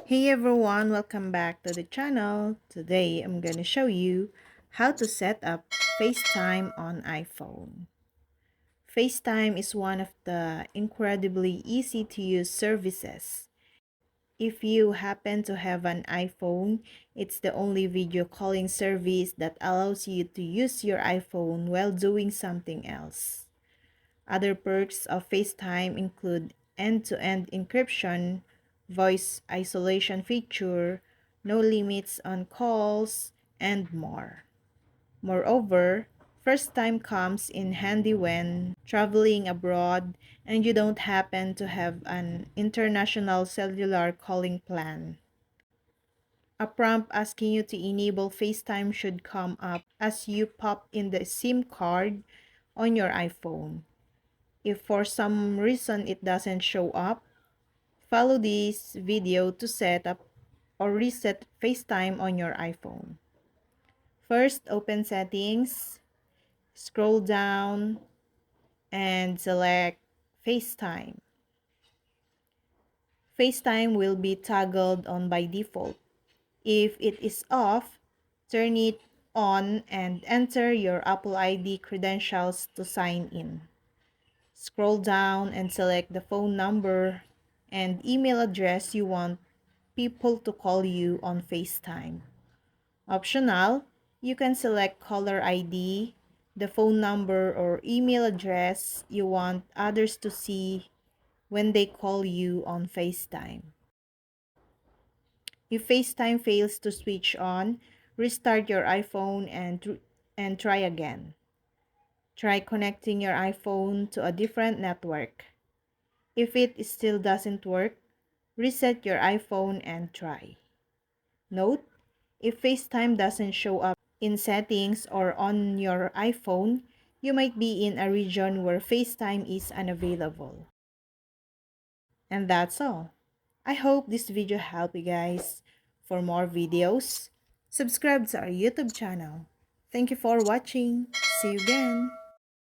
Hey everyone, welcome back to the channel. Today I'm going to show you how to set up FaceTime on iPhone. FaceTime is one of the incredibly easy to use services. If you happen to have an iPhone, it's the only video calling service that allows you to use your iPhone while doing something else. Other perks of FaceTime include end-to-end encryption, voice isolation feature, no limits on calls, and more. Moreover, first time comes in handy when traveling abroad and you don't happen to have an international cellular calling plan. A prompt asking you to enable FaceTime should come up as you pop in the SIM card on your iPhone. If for some reason it doesn't show up, follow this video to set up or reset FaceTime on your iPhone. First, open Settings, scroll down, and select FaceTime. FaceTime will be toggled on by default. If it is off, turn it on and enter your Apple ID credentials to sign in. Scroll down and select the phone number and email address you want people to call you on FaceTime. Optional, you can select caller ID, the phone number or email address you want others to see when they call you on FaceTime. If FaceTime fails to switch on, restart your iPhone and try again. Try connecting your iPhone to a different network. If it still doesn't work, reset your iPhone and try. Note, if FaceTime doesn't show up in settings or on your iPhone, you might be in a region where FaceTime is unavailable. And that's all. I hope this video helped you guys. For more videos, subscribe to our YouTube channel. Thank you for watching. See you again.